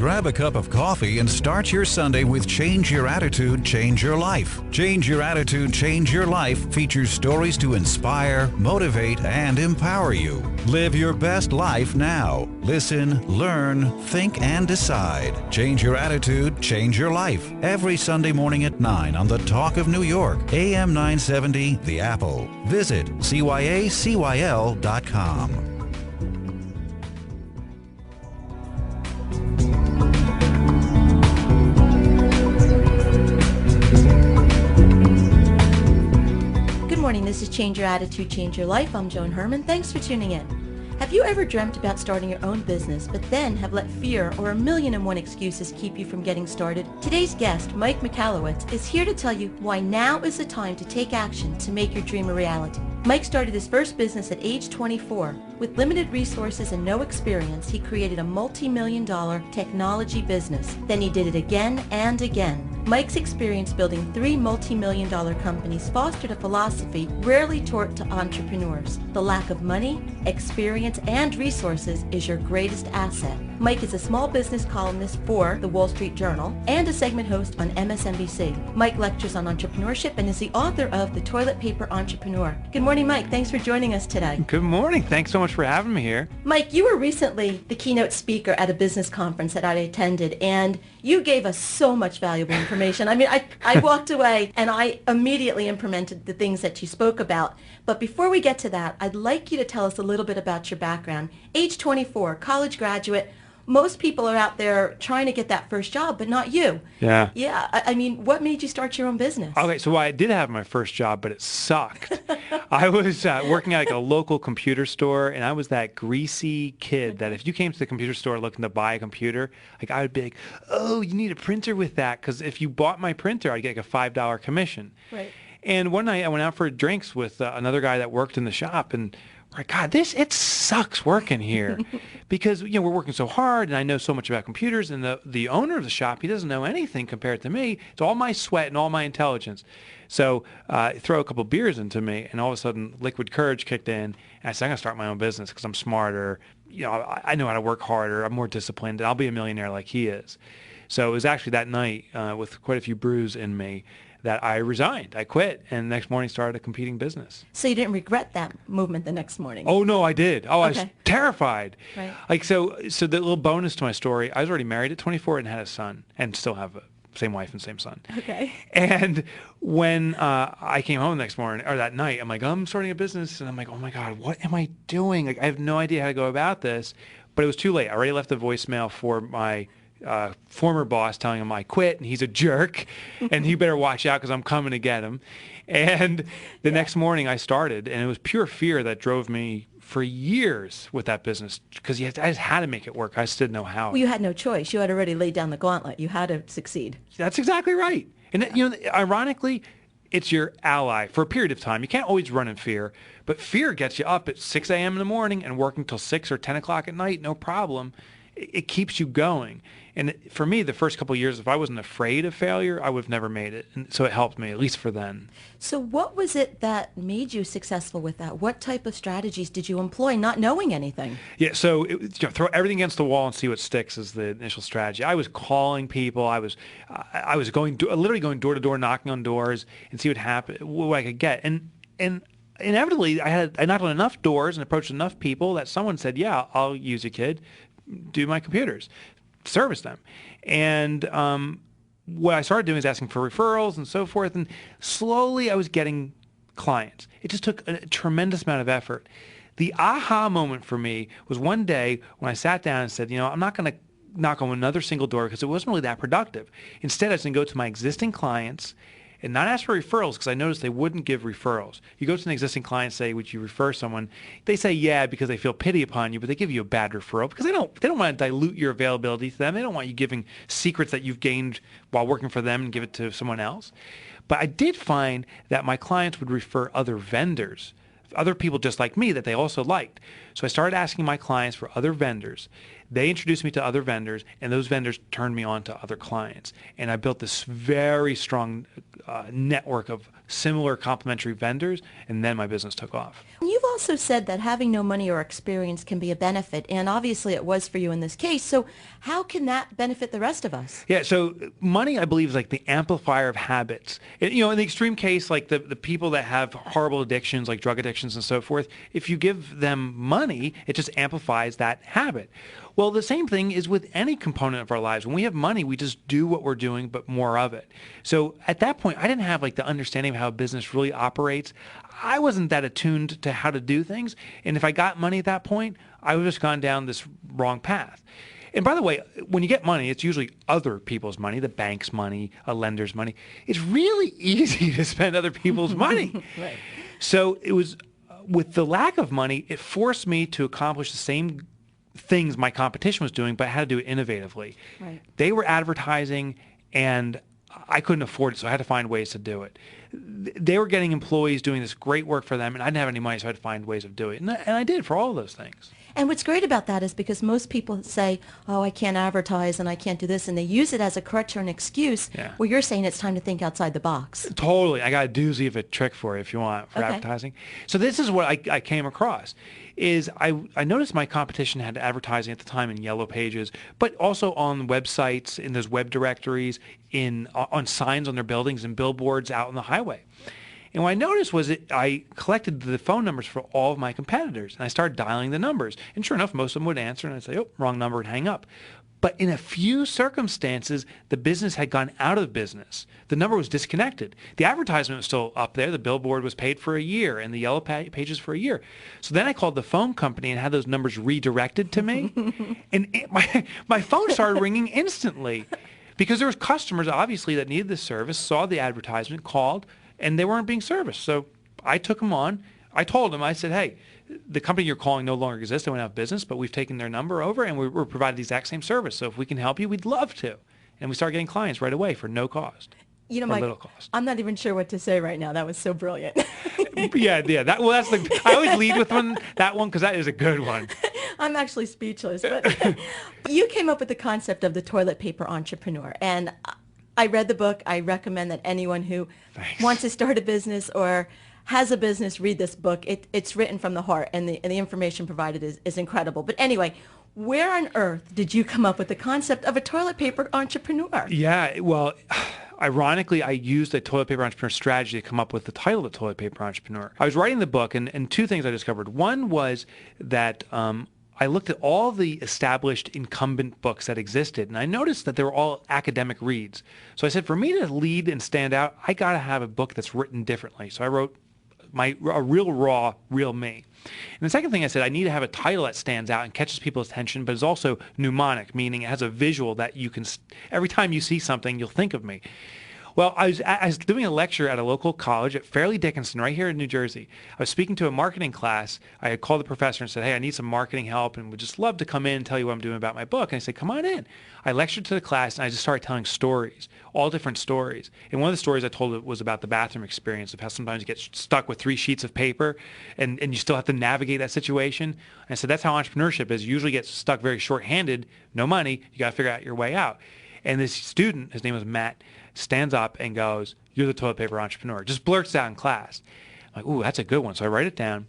Grab a cup of coffee and start your Sunday with Change Your Attitude, Change Your Life. Change Your Attitude, Change Your Life features stories to inspire, motivate, and empower you. Live your best life now. Listen, learn, think, and decide. Change Your Attitude, Change Your Life. Every Sunday morning at 9 on the Talk of New York, AM 970, The Apple. Visit cyacyl.com. Good morning, this is Change Your Attitude, Change Your Life. I'm Joan Herman. Thanks for tuning in. Have you ever dreamt about starting your own business, but then have let fear or 1,000,001 excuses keep you from getting started? Today's guest, Mike Michalowicz, is here to tell you why now is the time to take action to make your dream a reality. Mike started his first business at age 24. With limited resources and no experience, he created a multi-million-dollar technology business. Then he did it again and again. Mike's experience building 3 multi-million-dollar companies fostered a philosophy rarely taught to entrepreneurs. The lack of money, experience, and resources is your greatest asset. Mike is a small business columnist for the Wall Street Journal and a segment host on MSNBC. Mike lectures on entrepreneurship and is the author of The Toilet Paper Entrepreneur. Good morning, Mike. Thanks for joining us today. Good morning. Thanks so much for having me here. Mike, you were recently the keynote speaker at a business conference that I attended, and you gave us so much valuable information. I mean, I walked away and I immediately implemented the things that you spoke about. But before we get to that, I'd like you to tell us a little bit about your background. Age 24, college graduate. Most people are out there trying to get that first job, but not you. Yeah. Yeah. I mean, what made you start your own business? Okay, so I did have my first job, but it sucked. I was working at like a local computer store, and I was that greasy kid that if you came to the computer store looking to buy a computer, like I would be like, oh, you need a printer with that, because if you bought my printer, I'd get like a $5 commission. Right. And one night I went out for drinks with another guy that worked in the shop, and we're like, God, it sucks working here because, we're working so hard and I know so much about computers, and the owner of the shop, he doesn't know anything compared to me. It's all my sweat and all my intelligence. So throw a couple beers into me, and all of a sudden liquid courage kicked in, and I said, I'm going to start my own business because I'm smarter. I know how to work harder. I'm more disciplined, and I'll be a millionaire like he is. So it was actually that night with quite a few brews in me that I resigned. I quit, and the next morning started a competing business. So you didn't regret that movement the next morning? Oh, no, I did. Oh, okay. I was terrified. Right. Like, so the little bonus to my story, I was already married at 24 and had a son, and still have the same wife and same son. Okay. And when I came home the next morning, or that night, I'm like, I'm starting a business, and I'm like, oh my God, what am I doing? Like, I have no idea how to go about this. But it was too late. I already left a voicemail for my former boss telling him I quit and he's a jerk and he better watch out because I'm coming to get him. And the next morning I started, and it was pure fear that drove me for years with that business because I just had to make it work. I just didn't know how. Well, you had no choice. You had already laid down the gauntlet. You had to succeed. That's exactly right. And ironically, it's your ally for a period of time. You can't always run in fear, but fear gets you up at 6 a.m. in the morning and working till 6 or 10 o'clock at night, no problem. It keeps you going. And for me, the first couple of years, if I wasn't afraid of failure, I would have never made it. And so it helped me, at least for then. So what was it that made you successful with that? What type of strategies did you employ, not knowing anything? Yeah, so throw everything against the wall and see what sticks is the initial strategy. I was calling people. I was literally going door to door, knocking on doors, and see what I could get. And inevitably, I knocked on enough doors and approached enough people that someone said, yeah, I'll use you, kid. Do my computers, service them. And what I started doing is asking for referrals and so forth. And slowly I was getting clients. It just took a tremendous amount of effort. The aha moment for me was one day when I sat down and said, I'm not going to knock on another single door because it wasn't really that productive. Instead, I was going to go to my existing clients and not ask for referrals because I noticed they wouldn't give referrals. You go to an existing client and say, would you refer someone? They say yeah because they feel pity upon you, but they give you a bad referral because they don't want to dilute your availability to them. They don't want you giving secrets that you've gained while working for them and give it to someone else. But I did find that my clients would refer other vendors, other people just like me that they also liked. So I started asking my clients for other vendors. They introduced me to other vendors, and those vendors turned me on to other clients. And I built this very strong network of similar complementary vendors, and then my business took off. You've also said that having no money or experience can be a benefit, and obviously it was for you in this case. So how can that benefit the rest of us? Yeah, so money, I believe, is like the amplifier of habits. In the extreme case, like the people that have horrible addictions, like drug addictions and so forth, if you give them money, it just amplifies that habit. Well, the same thing is with any component of our lives. When we have money, we just do what we're doing, but more of it. So at that point, I didn't have like the understanding of how a business really operates. I wasn't that attuned to how to do things. And if I got money at that point, I would have just gone down this wrong path. And by the way, when you get money, it's usually other people's money, the bank's money, a lender's money. It's really easy to spend other people's money. Right. So it was, with the lack of money, it forced me to accomplish the same things my competition was doing, but I had to do it innovatively. Right. They were advertising, and I couldn't afford it, so I had to find ways to do it. They were getting employees doing this great work for them, and I didn't have any money, so I had to find ways of doing it. And I did for all of those things. And what's great about that is because most people say, oh, I can't advertise and I can't do this, and they use it as a crutch or an excuse. Yeah. Well, you're saying it's time to think outside the box. Totally. I got a doozy of a trick for you if you want for advertising. So this is what I came across. Is I noticed my competition had advertising at the time in Yellow Pages, but also on websites, in those web directories, on signs on their buildings and billboards out on the highway. And what I noticed was I collected the phone numbers for all of my competitors, and I started dialing the numbers. And sure enough, most of them would answer, and I'd say, oh, wrong number, and hang up. But in a few circumstances, the business had gone out of business. The number was disconnected. The advertisement was still up there. The billboard was paid for a year, and the Yellow Pages for a year. So then I called the phone company and had those numbers redirected to me. And my phone started ringing instantly because there was customers, obviously, that needed this service, saw the advertisement, called, and they weren't being serviced. So I took them on. I told them, I said, hey, the company you're calling no longer exists. They went out of business, but we've taken their number over, and we're providing the exact same service. So if we can help you, we'd love to. And we started getting clients right away for no cost. You know, or Mike, little cost. I'm not even sure what to say right now. That was so brilliant. Yeah. I always lead with that one because that is a good one. I'm actually speechless. But you came up with the concept of the toilet paper entrepreneur, and I read the book. I recommend that anyone who wants to start a business or has a business read this book. It's written from the heart, and the information provided is incredible. But anyway, where on earth did you come up with the concept of a toilet paper entrepreneur? Yeah, well, ironically, I used a toilet paper entrepreneur strategy to come up with the title of the toilet paper entrepreneur. I was writing the book, and two things I discovered. One was that I looked at all the established incumbent books that existed, and I noticed that they were all academic reads. So I said, for me to lead and stand out, I got to have a book that's written differently. So I wrote a real raw, real me. And the second thing I said, I need to have a title that stands out and catches people's attention, but is also mnemonic, meaning it has a visual that you can, every time you see something, you'll think of me. Well, I was doing a lecture at a local college at Fairleigh Dickinson right here in New Jersey. I was speaking to a marketing class. I had called the professor and said, hey, I need some marketing help and would just love to come in and tell you what I'm doing about my book. And I said, come on in. I lectured to the class and I just started telling stories, all different stories. And one of the stories I told was about the bathroom experience, of how sometimes you get stuck with 3 sheets of paper and you still have to navigate that situation. And I said, that's how entrepreneurship is. You usually get stuck very short-handed, no money. You got to figure out your way out. And this student, his name was Matt, stands up and goes, you're the toilet paper entrepreneur. Just blurts out in class. I'm like, ooh, that's a good one. So I write it down.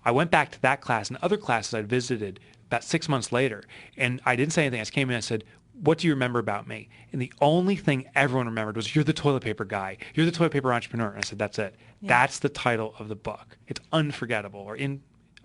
I went back to that class and other classes I'd visited about 6 months later. And I didn't say anything. I just came in and said, what do you remember about me? And the only thing everyone remembered was, you're the toilet paper guy. You're the toilet paper entrepreneur. And I said, that's it. Yeah. That's the title of the book. It's unforgettable, or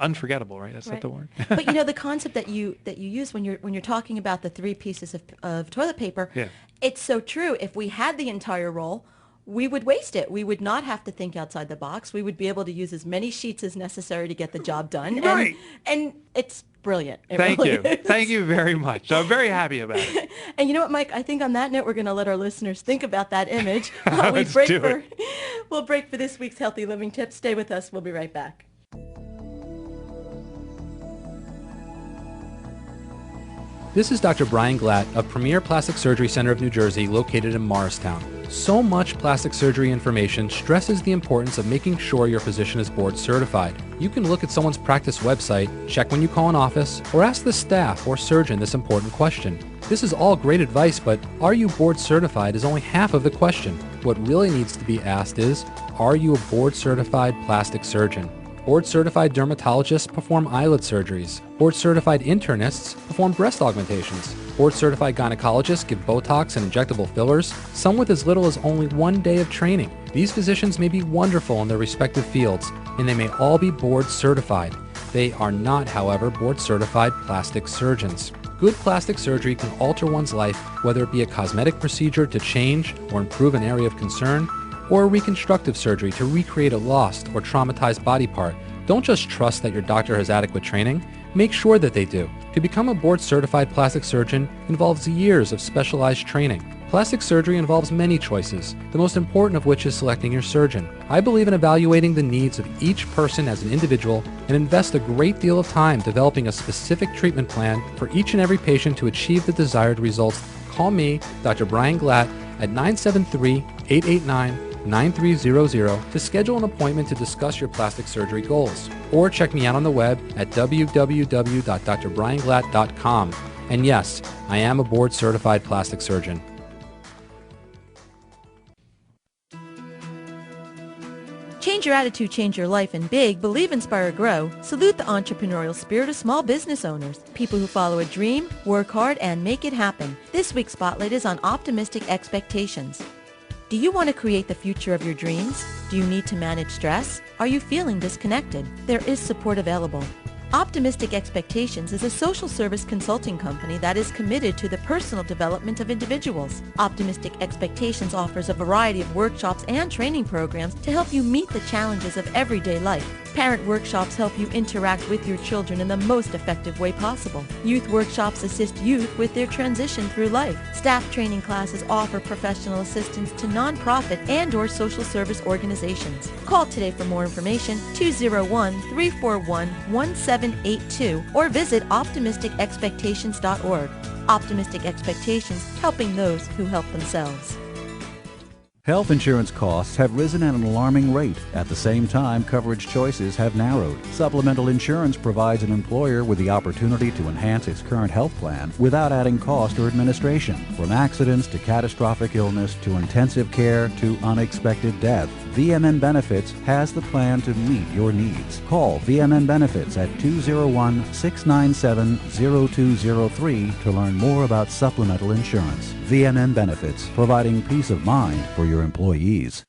unforgettable, right? That's not the word. But you know, the concept that you use when you're talking about the 3 pieces of toilet paper, yeah. It's so true. If we had the entire roll, we would waste it. We would not have to think outside the box. We would be able to use as many sheets as necessary to get the job done. Right. And it's brilliant. Thank you. Thank you very much. So I'm very happy about it. And you know what, Mike? I think on that note, we're going to let our listeners think about that image. Let's do it. We'll break for this week's Healthy Living Tips. Stay with us. We'll be right back. This is Dr. Brian Glatt of Premier Plastic Surgery Center of New Jersey, located in Morristown. So much plastic surgery information stresses the importance of making sure your physician is board certified. You can look at someone's practice website, check when you call an office, or ask the staff or surgeon this important question. This is all great advice, but are you board certified is only half of the question. What really needs to be asked is, are you a board certified plastic surgeon? Board-certified dermatologists perform eyelid surgeries. Board-certified internists perform breast augmentations. Board-certified gynecologists give Botox and injectable fillers, some with as little as only 1 day of training. These physicians may be wonderful in their respective fields, and they may all be board-certified. They are not, however, board-certified plastic surgeons. Good plastic surgery can alter one's life, whether it be a cosmetic procedure to change or improve an area of concern, or a reconstructive surgery to recreate a lost or traumatized body part. Don't just trust that your doctor has adequate training. Make sure that they do. To become a board-certified plastic surgeon involves years of specialized training. Plastic surgery involves many choices, the most important of which is selecting your surgeon. I believe in evaluating the needs of each person as an individual and invest a great deal of time developing a specific treatment plan for each and every patient to achieve the desired results. Call me, Dr. Brian Glatt, at 973-889-9300 to schedule an appointment to discuss your plastic surgery goals. Or check me out on the web at www.drbrianglatt.com. And yes, I am a board-certified plastic surgeon. Change your attitude, change your life, and big, believe, inspire, grow. Salute the entrepreneurial spirit of small business owners, people who follow a dream, work hard, and make it happen. This week's spotlight is on optimistic expectations. Do you want to create the future of your dreams? Do you need to manage stress? Are you feeling disconnected? There is support available. Optimistic Expectations is a social service consulting company that is committed to the personal development of individuals. Optimistic Expectations offers a variety of workshops and training programs to help you meet the challenges of everyday life. Parent workshops help you interact with your children in the most effective way possible. Youth workshops assist youth with their transition through life. Staff training classes offer professional assistance to nonprofit and/or social service organizations. Call today for more information, 201-341-1782, or visit optimisticexpectations.org. Optimistic Expectations, helping those who help themselves. Health insurance costs have risen at an alarming rate. At the same time, coverage choices have narrowed. Supplemental insurance provides an employer with the opportunity to enhance its current health plan without adding cost or administration. From accidents to catastrophic illness to intensive care to unexpected death, VMN Benefits has the plan to meet your needs. Call VMN Benefits at 201-697-0203 to learn more about supplemental insurance. VMN Benefits, providing peace of mind for your employees.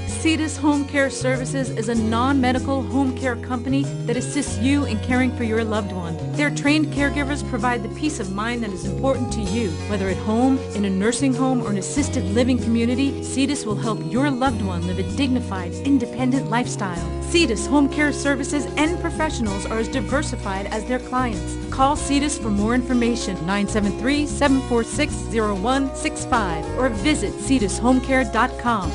Cetus Home Care Services is a non-medical home care company that assists you in caring for your loved one. Their trained caregivers provide the peace of mind that is important to you. Whether at home, in a nursing home, or an assisted living community, Cetus will help your loved one live a dignified, independent lifestyle. Cetus Home Care Services and professionals are as diversified as their clients. Call Cetus for more information, 973-746-0165, or visit cetushomecare.com.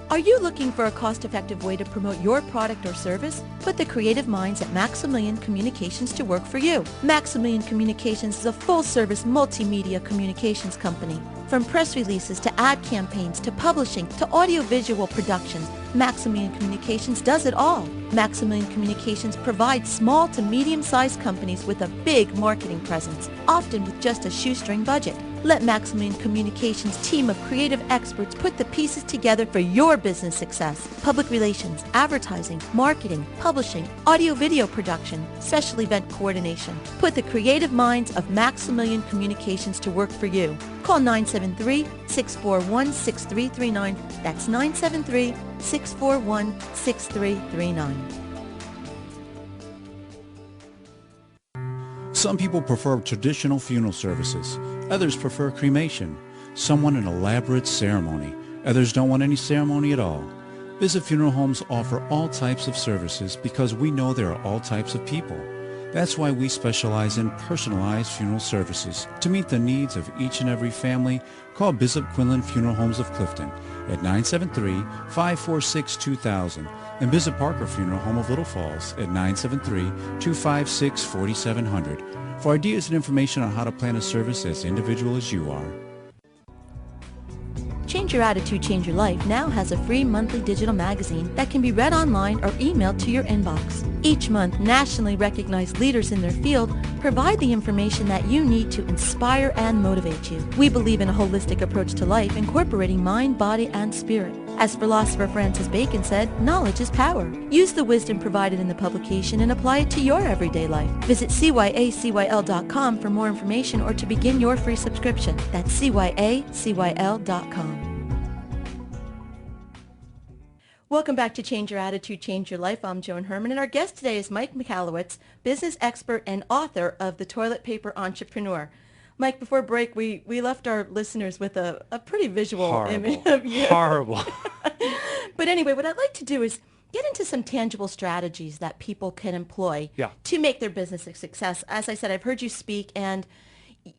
Are you looking for a cost-effective way to promote your product or service? Put the creative minds at Maximilian Communications to work for you. Maximilian Communications is a full-service multimedia communications company. From press releases to ad campaigns to publishing to audio-visual productions, Maximilian Communications does it all. Maximilian Communications provides small to medium-sized companies with a big marketing presence, often with just a shoestring budget. Let Maximilian Communications' team of creative experts put the pieces together for your business success. Public relations, advertising, marketing, publishing, audio-video production, special event coordination. Put the creative minds of Maximilian Communications to work for you. Call 973-641-6339. That's 973-641-6339. Some people prefer traditional funeral services. Others prefer cremation. Some want an elaborate ceremony. Others don't want any ceremony at all. Visit Funeral Homes offer all types of services because we know there are all types of people. That's why we specialize in personalized funeral services. To meet the needs of each and every family, call Bishop Quinlan Funeral Homes of Clifton at 973-546-2000 and Bishop Parker Funeral Home of Little Falls at 973-256-4700 for ideas and information on how to plan a service as individual as you are. Change Your Attitude, Change Your Life now has a free monthly digital magazine that can be read online or emailed to your inbox. Each month, nationally recognized leaders in their field provide the information that you need to inspire and motivate you. We believe in a holistic approach to life, incorporating mind, body, and spirit. As philosopher Francis Bacon said, knowledge is power. Use the wisdom provided in the publication and apply it to your everyday life. Visit cyacyl.com for more information or to begin your free subscription. That's cyacyl.com. Welcome back to Change Your Attitude, Change Your Life. I'm Joan Herman, and our guest today is Mike Michalowicz, business expert and author of The Toilet Paper Entrepreneur. Mike, before break, we left our listeners with a pretty visual image of you. Horrible. But anyway, what I'd like to do is get into some tangible strategies that people can employ to make their business a success. As I said, I've heard you speak, and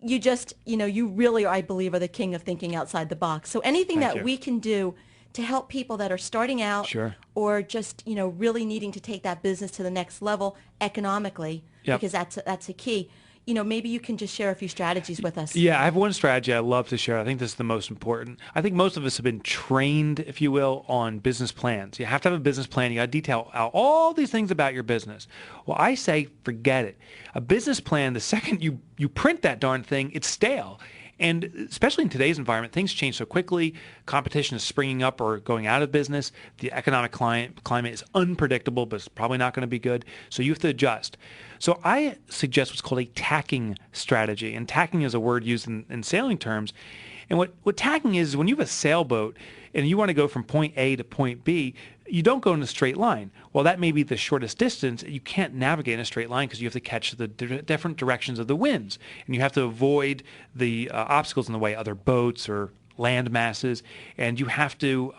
you just, you really, I believe, are the king of thinking outside the box. So anything that we can do to help people that are starting out or just, really needing to take that business to the next level economically, because that's a key. Maybe you can just share a few strategies with us. Yeah, I have one strategy I love to share. I think this is the most important. I think most of us have been trained, if you will, on business plans. You have to have a business plan. You got to detail out all these things about your business. Well, I say forget it. A business plan, the second you print that darn thing, it's stale. And especially in today's environment, things change so quickly. Competition is springing up or going out of business. The economic climate is unpredictable, but it's probably not going to be good. So you have to adjust. So I suggest what's called a tacking strategy. And tacking is a word used in sailing terms. And what tacking is when you have a sailboat and you want to go from point A to point B, you don't go in a straight line. Well, that may be the shortest distance. You can't navigate in a straight line because you have to catch the different directions of the winds. And you have to avoid the obstacles in the way, other boats or land masses, and you have to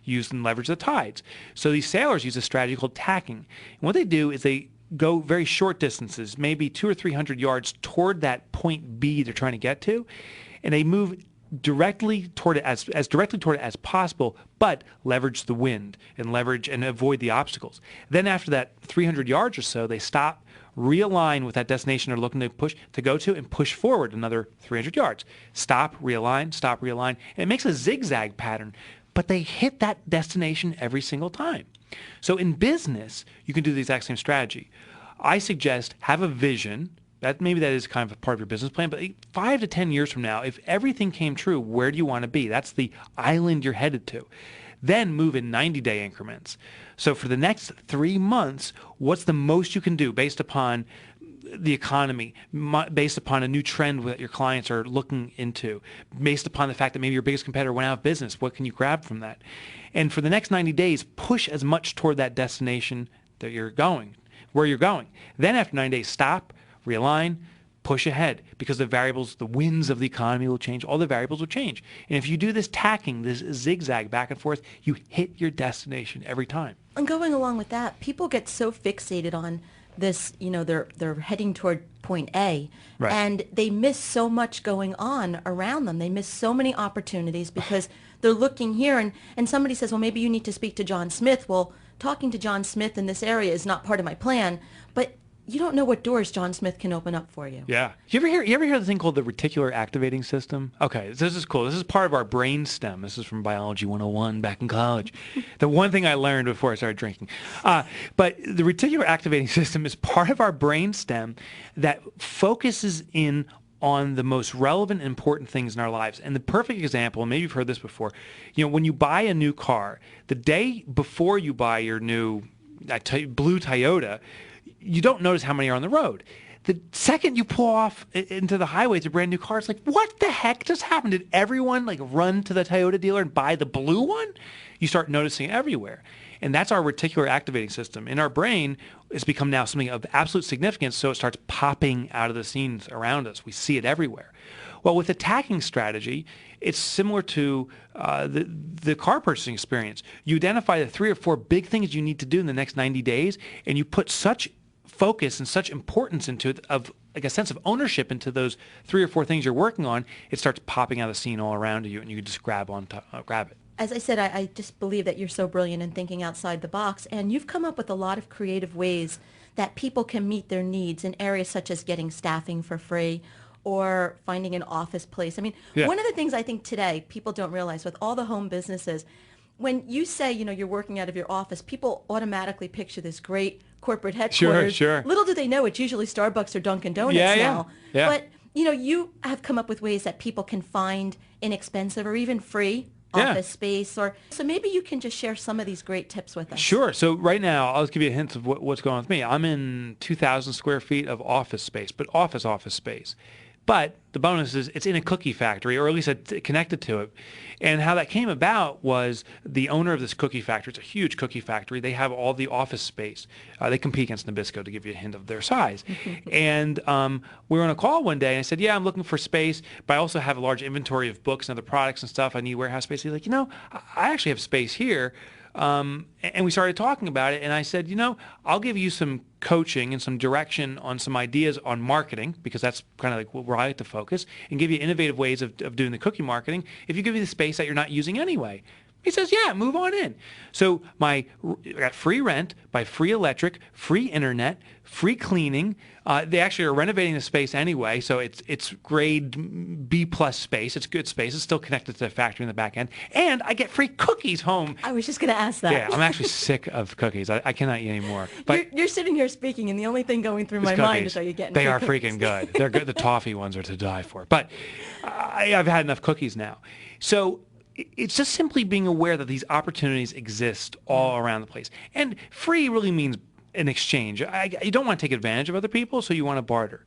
use and leverage the tides. So these sailors use a strategy called tacking. And what they do is they go very short distances, maybe 200 or 300 yards toward that point B they're trying to get to, and they move directly toward it as directly toward it as possible, but leverage the wind and leverage and avoid the obstacles. Then after that 300 yards or so, they stop, realign with that destination they're looking to go to, and push forward another 300 yards. Stop, realign, and it makes a zigzag pattern, but they hit that destination every single time. So in business, you can do the exact same strategy. I suggest have a vision. Maybe that is kind of a part of your business plan, but 5 to 10 years from now, if everything came true, where do you want to be? That's the island you're headed to. Then move in 90-day increments. So for the next 3 months, what's the most you can do based upon the economy, based upon a new trend that your clients are looking into, based upon the fact that maybe your biggest competitor went out of business? What can you grab from that? And for the next 90 days, push as much toward that destination that you're going, where you're going. Then after 9 days, stop, realign, push ahead, because the variables, the winds of the economy will change. All the variables will change. And if you do this tacking, this zigzag back and forth, you hit your destination every time. And going along with that, people get so fixated on this, they're heading toward point A, and they miss so much going on around them. They miss so many opportunities because they're looking here, and somebody says, well, maybe you need to speak to John Smith. Well, talking to John Smith in this area is not part of my plan, but you don't know what doors John Smith can open up for you. Yeah. You ever hear the thing called the reticular activating system? Okay, this is cool. This is part of our brain stem. This is from Biology 101 back in college. The one thing I learned before I started drinking. But the reticular activating system is part of our brain stem that focuses in on the most relevant and important things in our lives. And the perfect example, and maybe you've heard this before, when you buy a new car, the day before you buy your new blue Toyota, you don't notice how many are on the road. The second you pull off into the highway, it's a brand new car. It's like, what the heck just happened? Did everyone run to the Toyota dealer and buy the blue one? You start noticing it everywhere. And that's our reticular activating system. In our brain, it's become now something of absolute significance, so it starts popping out of the scenes around us. We see it everywhere. Well, with the tacking strategy, it's similar to the car purchasing experience. You identify the 3 or 4 big things you need to do in the next 90 days, and you put such focus and such importance into it, of like a sense of ownership into those 3 or 4 things you're working on, it starts popping out of the scene all around you, and you can just grab it. As I said, I just believe that you're so brilliant in thinking outside the box, and you've come up with a lot of creative ways that people can meet their needs in areas such as getting staffing for free or finding an office place. I mean, one of the things I think today people don't realize with all the home businesses, when you say, you're working out of your office, people automatically picture this great corporate headquarters. Sure. Little do they know it's usually Starbucks or Dunkin' Donuts now. Yeah. But, you have come up with ways that people can find inexpensive or even free office space, so maybe you can just share some of these great tips with us. Sure. So right now, I'll just give you a hint of what's going on with me. I'm in 2,000 square feet of office space, but office space. But the bonus is it's in a cookie factory, or at least it's connected to it. And how that came about was the owner of this cookie factory, it's a huge cookie factory, they have all the office space. They compete against Nabisco, to give you a hint of their size. And we were on a call one day, and I said, I'm looking for space, but I also have a large inventory of books and other products and stuff. I need warehouse space. He's like, I actually have space here. And we started talking about it, and I said, I'll give you some coaching and some direction on some ideas on marketing, because that's kind of like where I like to focus, and give you innovative ways of doing the cookie marketing if you give me the space that you're not using anyway. He says, move on in. So I got free rent, by free electric, free internet, free cleaning. They actually are renovating the space anyway, so it's grade B+ space. It's good space. It's still connected to the factory in the back end. And I get free cookies home. I was just going to ask that. Yeah, I'm actually sick of cookies. I cannot eat anymore. But you're sitting here speaking, and the only thing going through my mind is, are you getting They are cookies? freaking good. They're good. The toffee ones are to die for. But I've had enough cookies now. So it's just simply being aware that these opportunities exist all around the place. And free really means an exchange. You don't want to take advantage of other people, so you want to barter.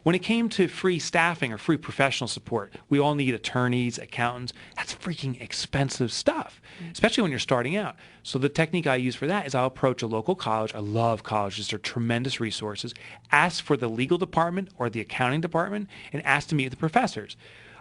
When it came to free staffing or free professional support, we all need attorneys, accountants. That's freaking expensive stuff, especially when you're starting out. So the technique I use for that is I'll approach a local college. I love colleges. They're tremendous resources. Ask for the legal department or the accounting department and ask to meet with the professors.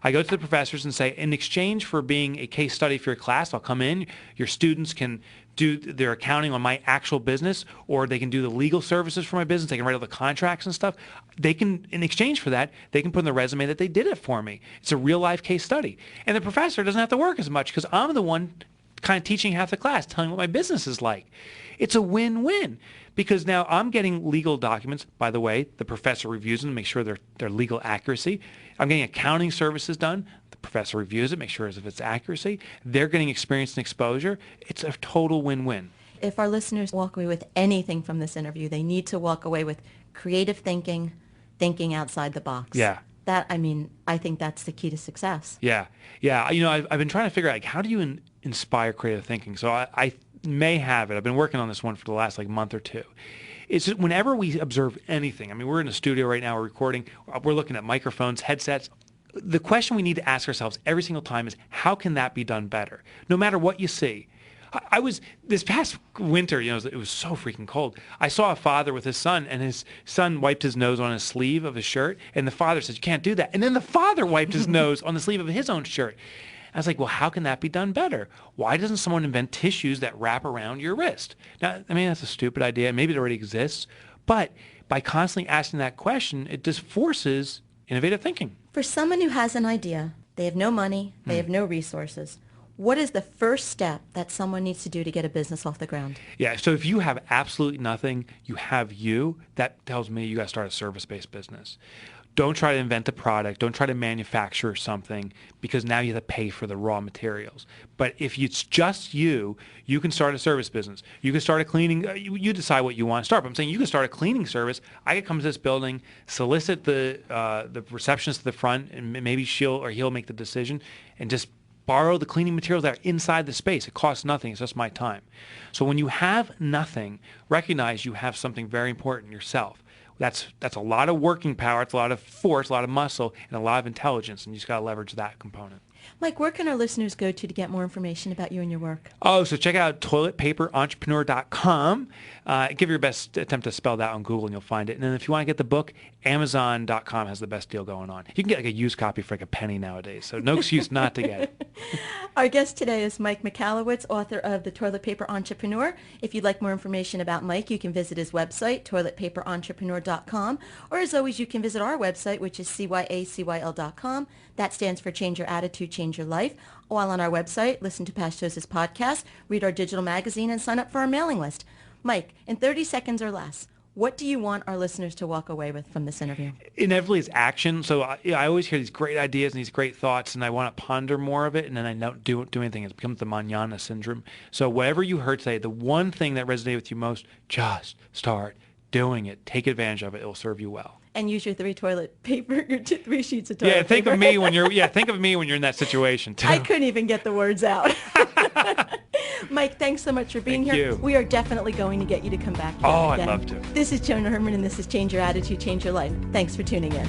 I go to the professors and say, in exchange for being a case study for your class, I'll come in, your students can do their accounting on my actual business, or they can do the legal services for my business, they can write all the contracts and stuff. They can, in exchange for that, they can put in the resume that they did it for me. It's a real life case study. And the professor doesn't have to work as much because I'm the one kind of teaching half the class, telling what my business is like. It's a win-win. Because now I'm getting legal documents. By the way, the professor reviews them to make sure they're legal accuracy. I'm getting accounting services done. The professor reviews it, makes sure if it's accuracy. They're getting experience and exposure. It's a total win-win. If our listeners walk away with anything from this interview, they need to walk away with creative thinking, thinking outside the box. Yeah. I think that's the key to success. Yeah. I've been trying to figure out, how do you inspire creative thinking? So I may have it. I've been working on this one for the last month or two. It's just whenever we observe anything. We're in a studio right now, we're recording, we're looking at microphones, headsets. The question we need to ask ourselves every single time is, how can that be done better? No matter what you see. I was, this past winter, it was so freaking cold. I saw a father with his son, and his son wiped his nose on his sleeve of his shirt, and the father said, you can't do that. And then the father wiped his nose on the sleeve of his own shirt. I was like, well, how can that be done better? Why doesn't someone invent tissues that wrap around your wrist? Now, that's a stupid idea. Maybe it already exists. But by constantly asking that question, it just forces innovative thinking. For someone who has an idea, they have no money, they have no resources, what is the first step that someone needs to do to get a business off the ground? Yeah, so if you have absolutely nothing, you have you, that tells me you got to start a service-based business. Don't try to invent a product. Don't try to manufacture something, because now you have to pay for the raw materials. But if it's just you can start a service business. You can start a cleaning. You decide what you want to start. But I'm saying you can start a cleaning service. I could come to this building, solicit the receptionist at the front, and maybe she'll or he'll make the decision, and just borrow the cleaning materials that are inside the space. It costs nothing. It's just my time. So when you have nothing, recognize you have something very important, yourself. That's a lot of working power, it's a lot of force, a lot of muscle, and a lot of intelligence, and you just got to leverage that component. Mike, where can our listeners go to get more information about you and your work? So check out toiletpaperentrepreneur.com. Give your best attempt to spell that on Google, and you'll find it. And then if you want to get the book, Amazon.com has the best deal going on. You can get a used copy for a penny nowadays, so no excuse not to get it. Our guest today is Mike Michalowicz, author of The Toilet Paper Entrepreneur. If you'd like more information about Mike, you can visit his website, toiletpaperentrepreneur.com, or as always, you can visit our website, which is cyacyl.com. That stands for Change Your Attitude, Change Your Life. While on our website, listen to Pashtosa's podcast, read our digital magazine, and sign up for our mailing list. Mike, in 30 seconds or less, what do you want our listeners to walk away with from this interview? Inevitably, it's action. So I always hear these great ideas and these great thoughts, and I want to ponder more of it, and then I don't do anything. It becomes the manana syndrome. So whatever you heard today, the one thing that resonated with you most, just start doing it. Take advantage of it. It will serve you well. And use your 3 toilet paper, your 3 sheets of toilet paper. Think of me when you're in that situation too. I couldn't even get the words out. Mike, thanks so much for being Thank here. you. We are definitely going to get you to come back here Oh, again. I'd love to. This is Joan Herman, and this is Change Your Attitude, Change Your Life. Thanks for tuning in.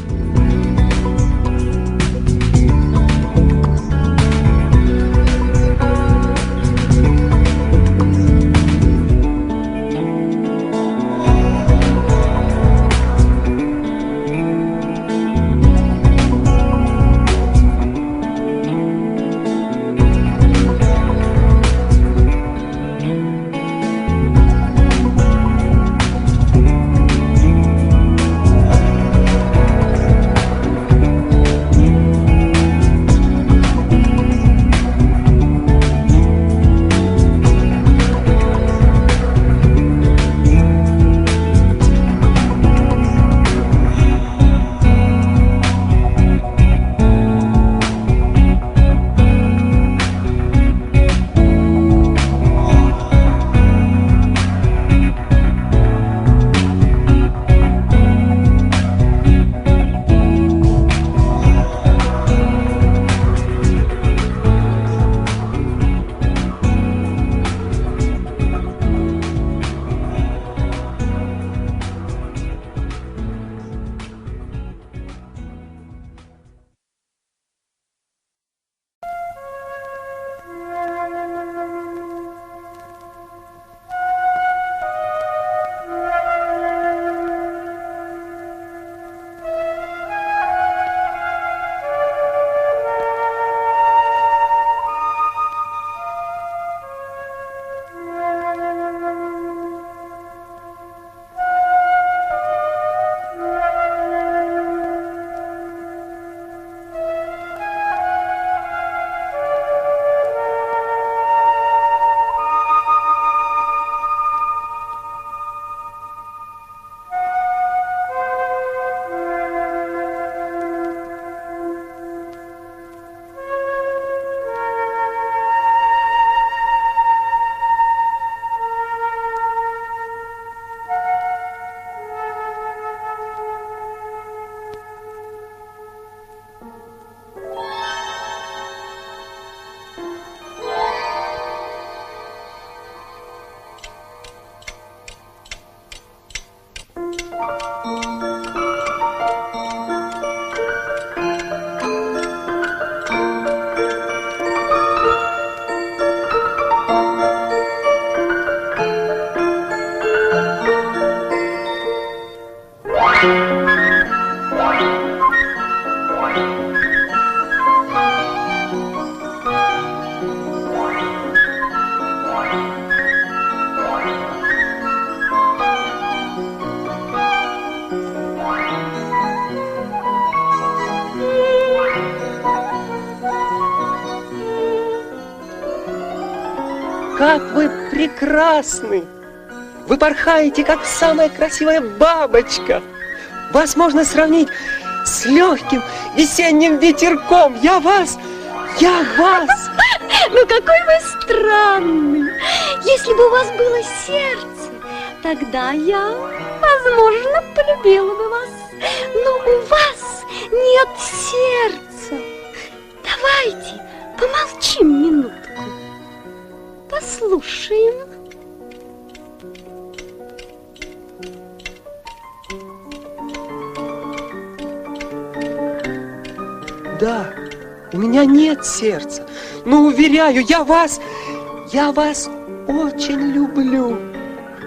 Как вы прекрасны! Вы порхаете, как самая красивая бабочка. Вас можно сравнить с легким весенним ветерком. Я вас! Ну какой вы странный! Если бы у вас было сердце, тогда я, возможно, полюбила бы вас. Но у вас нет сердца. Давайте помолчим минутку. Послушаем. Да, у меня нет сердца. Но уверяю, я вас очень люблю.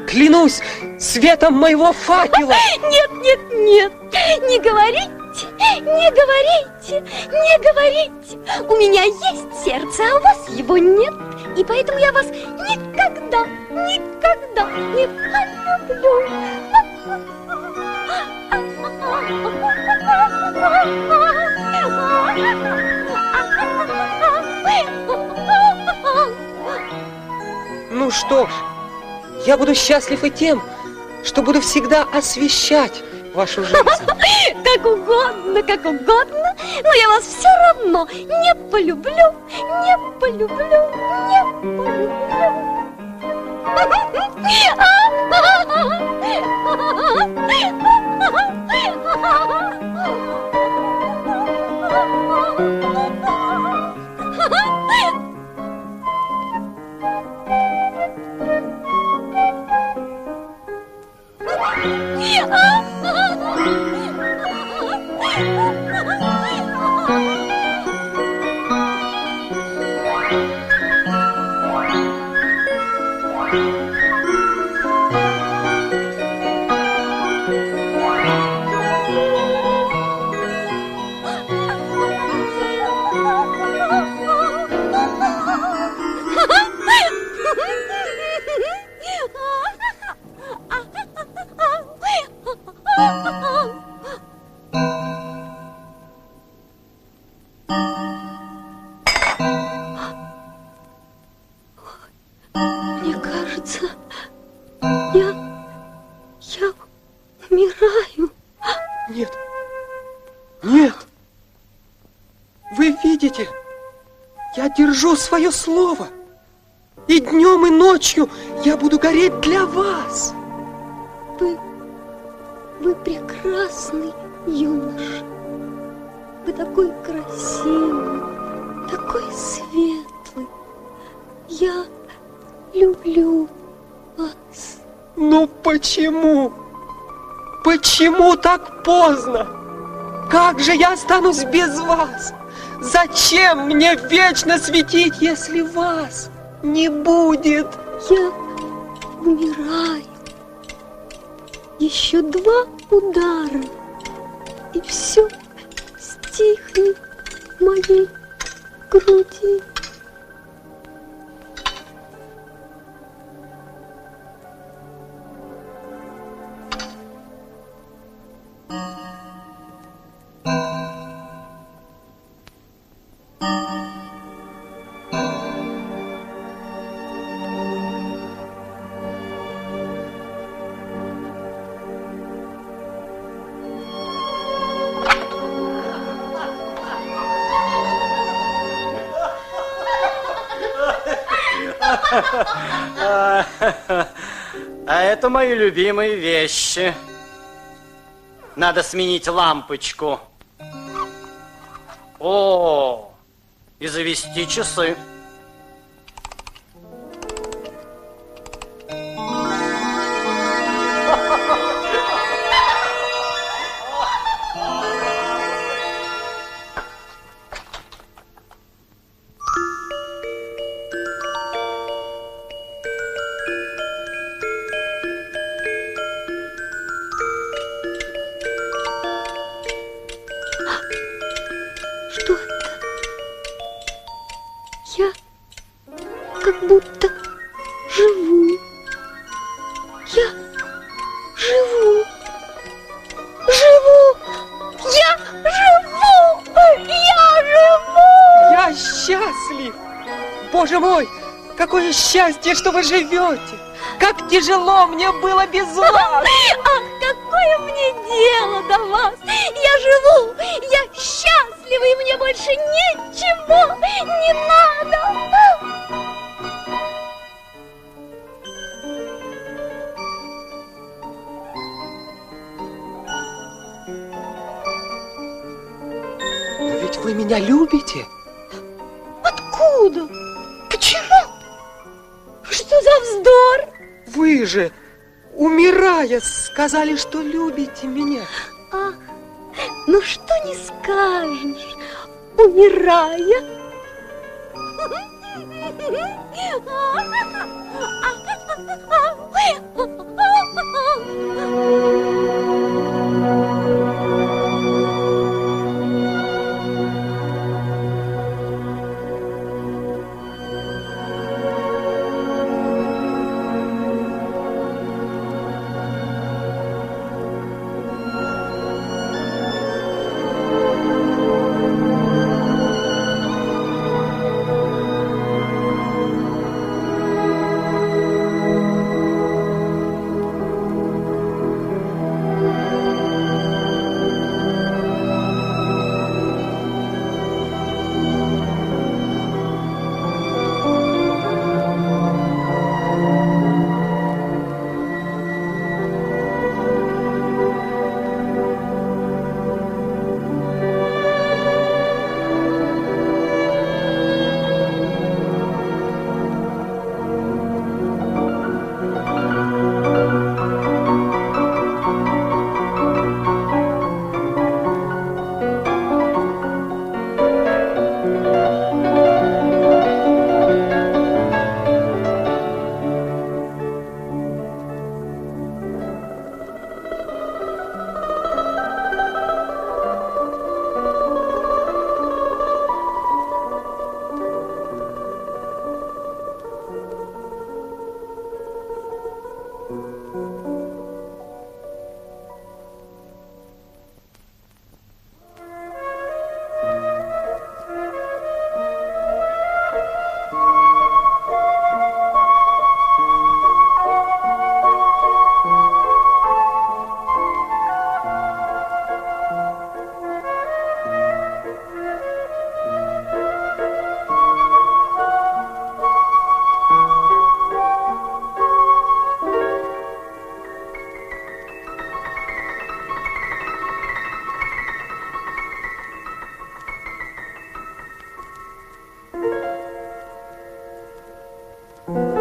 Клянусь светом моего факела. Нет, не говорите. Не говорите, не говорите. У меня есть сердце, а у вас его нет. И поэтому я вас никогда, никогда не полюблю. Ну что ж, я буду счастлив и тем, что буду всегда освещать вашу жизнь. Как угодно, но я вас все равно не полюблю, не полюблю, не полюблю. Мне кажется, я умираю. Нет, нет. Вы видите, я держу свое слово. И днем, и ночью я буду гореть для вас. Вы прекрасный юноша. Вы такой красивый, такой светлый. Я люблю вас. Ну почему? Почему так поздно? Как же я останусь без вас? Зачем мне вечно светить, если вас не будет? Я умираю. Еще 2 удара, и все стихнет в моей груди. А это мои любимые вещи. Надо сменить лампочку. О, и завести часы. Что это? Я как будто живу. Я живу. Живу. Я живу. Я живу. Я счастлив. Боже мой, какое счастье, что вы живете. Как тяжело мне было без вас. Ах, какое мне дело до вас. Я живу. Я счастлива, и мне больше ничего не надо. Но ведь вы меня любите. Откуда? Почему? Что за вздор? Вы же, умирая, сказали, что любите меня. Ах, ну что не скажешь, умирая. Thank you.